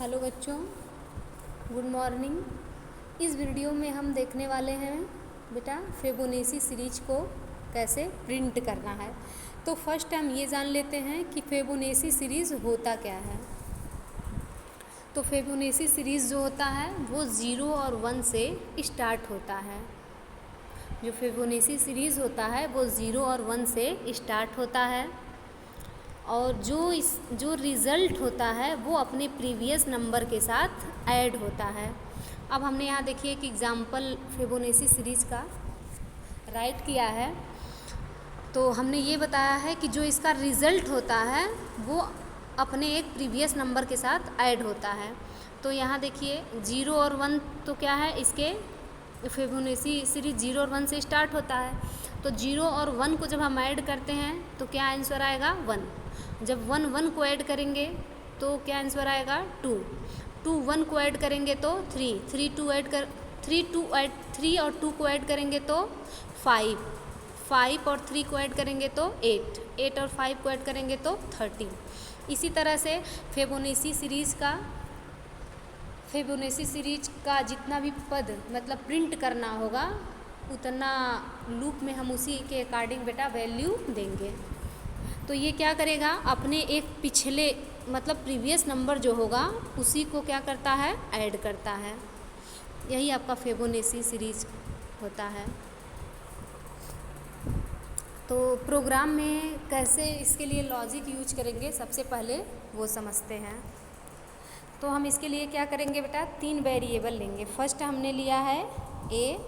Hello बच्चों, good morning. इस video में हम देखने वाले हैं बेटा फिबोनाची सीरीज को कैसे प्रिंट करना है। तो फर्स्ट हम ये जान लेते हैं कि फिबोनाची सीरीज़ होता क्या है। तो फिबोनाची सीरीज़ जो होता है वो 0 और 1 से स्टार्ट होता है। जो फिबोनाची सीरीज़ होता है वो 0 और 1 से स्टार्ट होता है और जो रिज़ल्ट होता है वो अपने प्रीवियस नंबर के साथ ऐड होता है। अब हमने यहाँ देखिए एक एग्ज़ाम्पल फिबोनाची सीरीज़ का राइट किया है। तो हमने ये बताया है कि जो इसका रिज़ल्ट होता है वो अपने एक प्रीवियस नंबर के साथ ऐड होता है। तो यहाँ देखिए 0 और 1 तो क्या है, इसके फिबोनाची सीरीज़ 0 और 1 से स्टार्ट होता है। तो 0 और 1 को जब हम ऐड करते हैं तो क्या आंसर आएगा 1। जब 1 1 को ऐड करेंगे तो क्या आंसर आएगा 2। 2 1 को ऐड करेंगे तो 3 3 और 2 को ऐड करेंगे तो 5 5 और 3 को ऐड करेंगे तो 8 8 और 5 को ऐड करेंगे तो 13। इसी तरह से फिबोनाची सीरीज का जितना भी पद मतलब प्रिंट करना होगा उतना लूप में हम उसी के अकॉर्डिंग बेटा वैल्यू देंगे। तो ये क्या करेगा, अपने एक पिछले मतलब प्रीवियस नंबर जो होगा उसी को क्या करता है, ऐड करता है। यही आपका फिबोनाची सीरीज होता है। तो प्रोग्राम में कैसे इसके लिए लॉजिक यूज करेंगे सबसे पहले वो समझते हैं। तो हम इसके लिए क्या करेंगे बेटा, 3 वेरिएबल लेंगे। फर्स्ट हमने लिया है ए,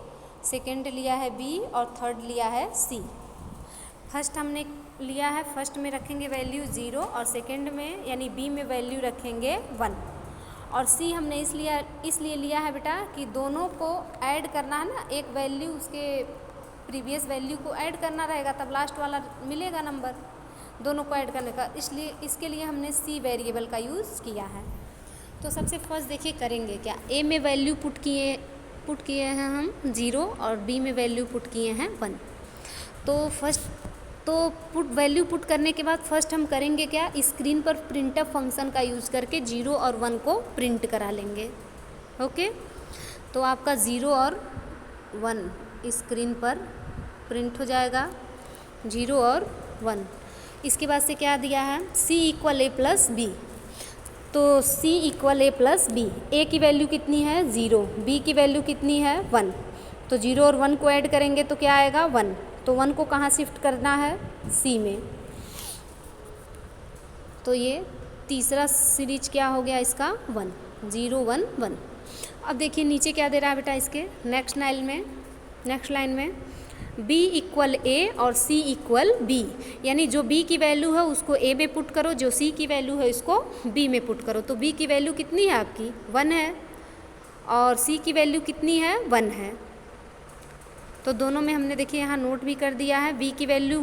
सेकंड लिया है बी और थर्ड लिया है सी। फर्स्ट हमने लिया है, फर्स्ट में रखेंगे वैल्यू 0 और सेकंड में यानी बी में वैल्यू रखेंगे 1 और सी हमने इसलिए लिया है बेटा कि दोनों को ऐड करना है ना, एक वैल्यू उसके प्रीवियस वैल्यू को ऐड करना रहेगा तब लास्ट वाला मिलेगा नंबर, दोनों को ऐड करने का। इसलिए इसके लिए हमने सी वेरिएबल का यूज़ किया है। तो सबसे फर्स्ट देखिए करेंगे क्या, ए में वैल्यू पुट किए हैं हम 0 और बी में वैल्यू पुट किए हैं 1। तो वैल्यू पुट करने के बाद फर्स्ट हम करेंगे क्या, स्क्रीन पर प्रिंटअप फंक्शन का यूज़ करके 0 और 1 को प्रिंट करा लेंगे। ओके, तो आपका 0 और 1 स्क्रीन पर प्रिंट हो जाएगा, 0 और 1। इसके बाद से क्या दिया है, C = A + B। तो C = A + B, A की वैल्यू कितनी है 0, B की वैल्यू कितनी है 1। तो 0 और 1 को ऐड करेंगे तो क्या आएगा 1। तो 1 को कहाँ शिफ्ट करना है, C में। तो ये तीसरा सीरीज क्या हो गया इसका 1, 0 1 1। अब देखिए नीचे क्या दे रहा है बेटा, इसके नेक्स्ट लाइन में B = A और C = B, यानी जो B की वैल्यू है उसको A में पुट करो, जो C की वैल्यू है इसको B में पुट करो। तो B की वैल्यू कितनी है आपकी 1 है और C की वैल्यू कितनी है 1 है। तो दोनों में हमने देखिए यहाँ नोट भी कर दिया है। B की वैल्यू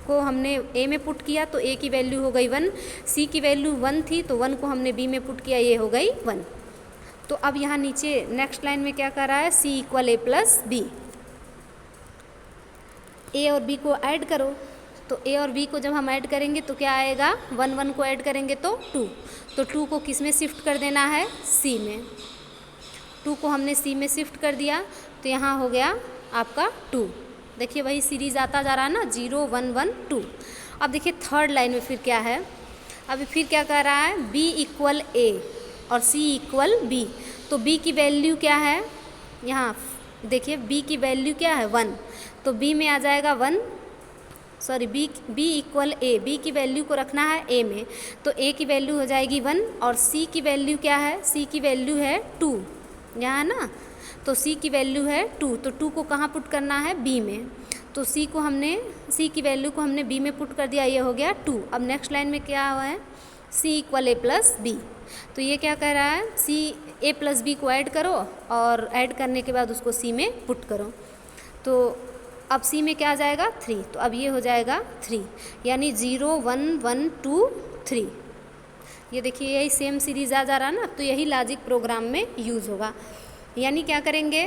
को हमने A में पुट किया तो A की वैल्यू हो गई 1, C की वैल्यू 1 थी तो 1 को हमने B में पुट किया, ये हो गई 1। तो अब यहाँ नीचे नेक्स्ट लाइन में क्या कर रहा है, C = A + B। A और B को ऐड करो, तो A और B को जब हम ऐड करेंगे तो क्या आएगा, 1 1 को ऐड करेंगे तो 2। तो 2 को किस में शिफ्ट कर देना है, C में। 2 को हमने C में शिफ्ट कर दिया तो यहाँ हो गया आपका 2। देखिए वही सीरीज़ आता जा रहा है ना, 0 1 1 2। अब देखिए थर्ड लाइन में फिर क्या है, अभी फिर क्या कर रहा है, B = A और C = B। तो B की वैल्यू क्या है, यहाँ देखिए B की वैल्यू क्या है 1, तो B में आ जाएगा 1, सॉरी B = A, B की वैल्यू को रखना है A में। तो A की वैल्यू हो जाएगी 1 और C की वैल्यू क्या है, C की वैल्यू है 2 यहाँ ना, तो C की वैल्यू है 2। तो 2 को कहाँ पुट करना है, B में। तो C की वैल्यू को हमने B में पुट कर दिया, ये हो गया 2। अब नेक्स्ट लाइन में क्या हुआ है, C = A + B। तो ये क्या कह रहा है, A + B को ऐड करो और ऐड करने के बाद उसको C में पुट करो। तो अब C में क्या आ जाएगा 3, तो अब ये हो जाएगा 3, यानी 0 1 1 2 3। ये देखिए यही सेम सीरीज आ जा रहा ना, तो यही लॉजिक प्रोग्राम में यूज़ होगा। यानी क्या करेंगे,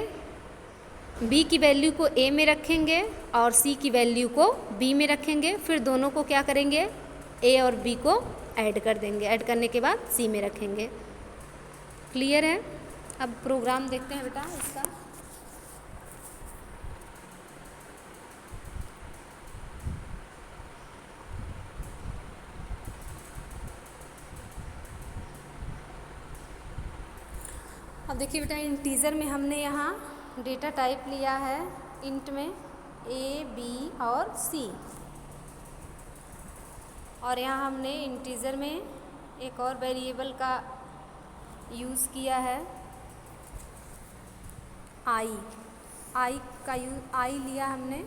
B की वैल्यू को A में रखेंगे और C की वैल्यू को B में रखेंगे, फिर दोनों को क्या करेंगे, A और B को ऐड कर देंगे, ऐड करने के बाद C में रखेंगे। क्लियर है? अब प्रोग्राम देखते हैं बेटा इसका। अब देखिए बेटा, इंटीजर में हमने यहाँ डेटा टाइप लिया है इंट में ए, बी और सी, और यहाँ हमने इंटीजर में एक और वेरिएबल का यूज़ किया है आई लिया हमने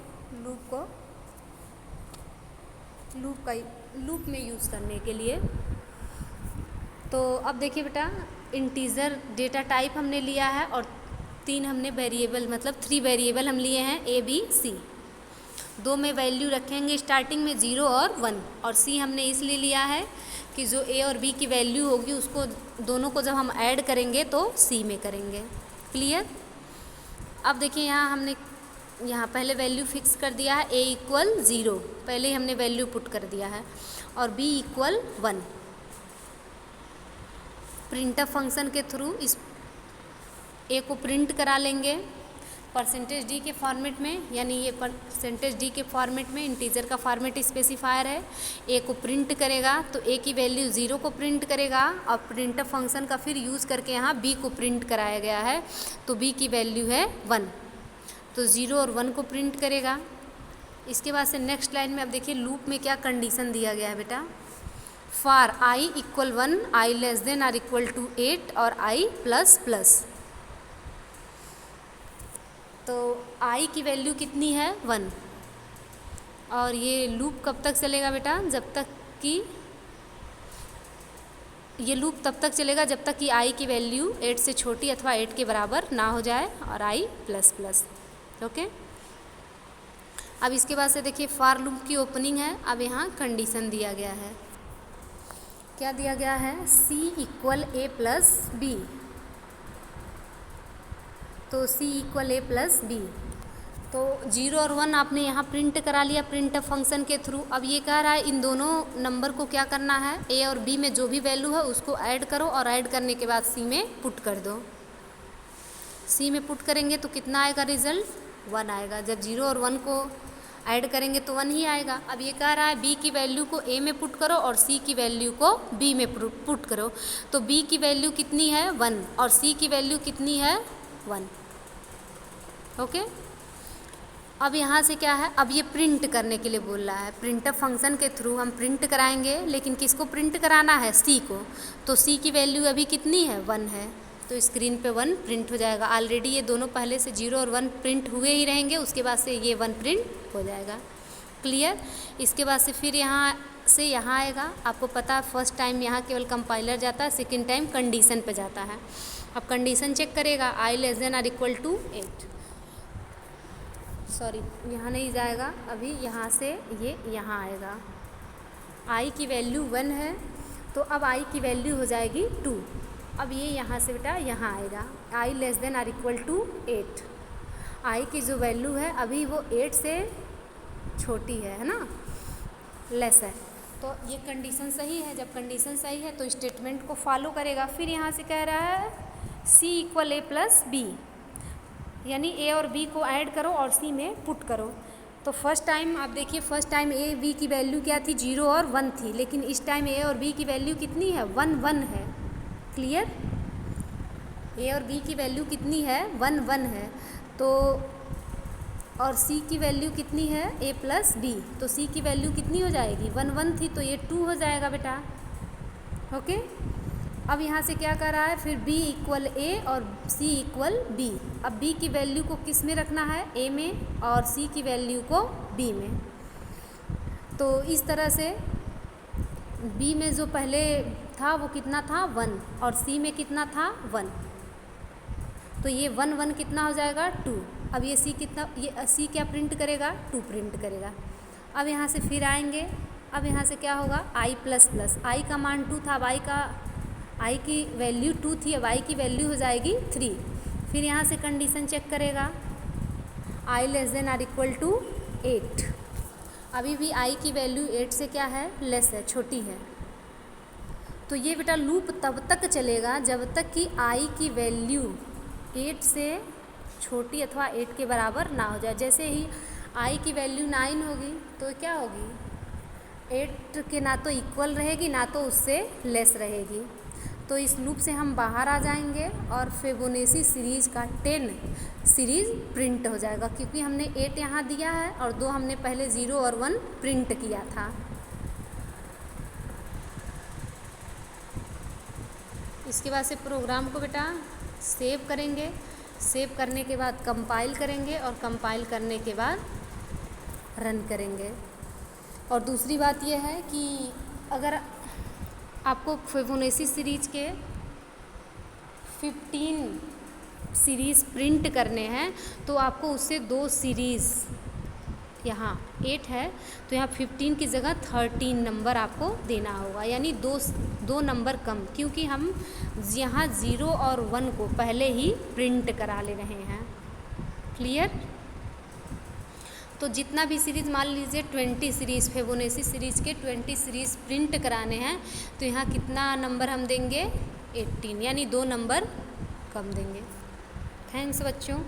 लूप में यूज़ करने के लिए। तो अब देखिए बेटा, इंटीजर डेटा टाइप हमने लिया है और 3 हमने वेरिएबल, मतलब 3 वेरिएबल हम लिए हैं ए, बी, सी। 2 में वैल्यू रखेंगे स्टार्टिंग में 0 और 1, और सी हमने इसलिए लिया है कि जो ए और बी की वैल्यू होगी उसको दोनों को जब हम ऐड करेंगे तो सी में करेंगे। क्लियर? अब देखिए, यहाँ हमने पहले वैल्यू फिक्स कर दिया है, ए इक्वल 0 पहले ही हमने वैल्यू पुट कर दिया है, और बी इक्वल 1। प्रिंटफ फंक्शन के थ्रू इस ए को प्रिंट करा लेंगे %d के फॉर्मेट में, यानी ये %d के फॉर्मेट में इंटीजर का फॉर्मेट स्पेसिफायर है। ए को प्रिंट करेगा तो ए की वैल्यू 0 को प्रिंट करेगा, और प्रिंटफ फंक्शन का फिर यूज़ करके यहाँ बी को प्रिंट कराया गया है, तो बी की वैल्यू है 1, तो 0 और 1 को प्रिंट करेगा। इसके बाद से नेक्स्ट लाइन में अब देखिए लूप में क्या कंडीशन दिया गया है बेटा, for I equal 1, I less than or equal to 8 और आई प्लस प्लस। तो आई की वैल्यू कितनी है 1, और ये लूप कब तक चलेगा बेटा, जब तक कि ये लूप तब तक चलेगा जब तक कि आई की वैल्यू 8 से छोटी अथवा 8 के बराबर ना हो जाए, और आई प्लस प्लस। ओके, अब इसके बाद से देखिए फॉर लूप की ओपनिंग है। अब यहाँ कंडीशन दिया गया है, क्या दिया गया है, सी इक्वल ए प्लस बी, तो c इक्वल ए प्लस बी। तो 0 और 1 आपने यहाँ प्रिंट करा लिया प्रिंटफ फंक्शन के थ्रू। अब ये कह रहा है इन दोनों नंबर को क्या करना है, a और b में जो भी वैल्यू है उसको ऐड करो, और ऐड करने के बाद c में पुट कर दो। c में पुट करेंगे तो कितना आएगा रिजल्ट, 1 आएगा। जब 0 और 1 को ऐड करेंगे तो 1 ही आएगा। अब ये कह रहा है b की वैल्यू को a में पुट करो और c की वैल्यू को b में पुट करो, तो b की वैल्यू कितनी है 1 और c की वैल्यू कितनी है 1। ओके, अब यहाँ से क्या है, अब ये प्रिंट करने के लिए बोल रहा है, प्रिंटफ फंक्शन के थ्रू हम प्रिंट कराएंगे, लेकिन किसको प्रिंट कराना है, c को। तो c की वैल्यू अभी कितनी है 1 है, तो स्क्रीन पे 1 प्रिंट हो जाएगा। ऑलरेडी ये दोनों पहले से 0 और 1 प्रिंट हुए ही रहेंगे, उसके बाद से ये 1 प्रिंट हो जाएगा। क्लियर? इसके बाद से फिर यहाँ से यहाँ आएगा, आपको पता है फर्स्ट टाइम यहाँ केवल कंपाइलर जाता है, सेकेंड टाइम कंडीशन पे जाता है। अब कंडीशन चेक करेगा, i less than or equal to 8, sorry यहाँ नहीं जाएगा, अभी यहाँ से ये यहाँ आएगा। आई की वैल्यू 1 है, तो अब आई की वैल्यू हो जाएगी 2। अब ये यहाँ से बेटा यहाँ आएगा, i less than or equal to 8। I की जो वैल्यू है अभी वो 8 से छोटी है ना, लेस है, तो ये कंडीशन सही है। जब कंडीशन सही है तो स्टेटमेंट को फॉलो करेगा। फिर यहाँ से कह रहा है c इक्वल ए प्लस बी, यानी a और b को ऐड करो और c में पुट करो। तो फर्स्ट टाइम आप देखिए, फर्स्ट टाइम a b की वैल्यू क्या थी, 0 और 1 थी, लेकिन इस टाइम a और b की वैल्यू कितनी है 1 1 है। क्लियर? a और b की वैल्यू कितनी है 1 1 है, तो और c की वैल्यू कितनी है a प्लस बी, तो c की वैल्यू कितनी हो जाएगी 1 1 थी, तो ये 2 हो जाएगा बेटा। ओके, अब यहाँ से क्या कर रहा है, फिर b इक्वल a और c इक्वल b। अब b की वैल्यू को किस में रखना है, a में, और c की वैल्यू को b में। तो इस तरह से b में जो पहले था वो कितना था 1, और c में कितना था 1, तो ये 1 1 कितना हो जाएगा 2। अब ये c कितना, ये c क्या प्रिंट करेगा 2 प्रिंट करेगा। अब यहाँ से फिर आएंगे, अब यहाँ से क्या होगा i प्लस प्लस, आई का मान 2 था, अब आई की वैल्यू 2 थी, अब आई की वैल्यू हो जाएगी 3। फिर यहाँ से कंडीशन चेक करेगा, i less than or equal to 8। अभी भी आई की वैल्यू 8 से क्या है, लेस है, छोटी है। तो ये बेटा लूप तब तक चलेगा जब तक कि आई की वैल्यू 8 से छोटी अथवा 8 के बराबर ना हो जाए। जैसे ही आई की वैल्यू 9 होगी तो क्या होगी, 8 के ना तो इक्वल रहेगी ना तो उससे लेस रहेगी। तो इस लूप से हम बाहर आ जाएंगे और फिबोनाची सीरीज़ का 10 सीरीज़ प्रिंट हो जाएगा, क्योंकि हमने 8 यहाँ दिया है और 2 हमने पहले 0 और 1 प्रिंट किया था। इसके बाद से प्रोग्राम को बेटा सेव करेंगे, सेव करने के बाद कंपाइल करेंगे और कंपाइल करने के बाद रन करेंगे। और दूसरी बात यह है कि अगर आपको फिबोनाची सीरीज़ के 15 सीरीज़ प्रिंट करने हैं तो आपको उससे 2 सीरीज़, यहाँ 8 है तो यहाँ 15 की जगह 13 नंबर आपको देना होगा, यानी दो नंबर कम, क्योंकि हम यहाँ 0 और 1 को पहले ही प्रिंट करा ले रहे हैं। क्लियर? तो जितना भी सीरीज़, मान लीजिए 20 सीरीज़, फिबोनाची सीरीज़ के 20 सीरीज़ प्रिंट कराने हैं तो यहाँ कितना नंबर हम देंगे, 18, यानी 2 नंबर कम देंगे। थैंक्स बच्चों।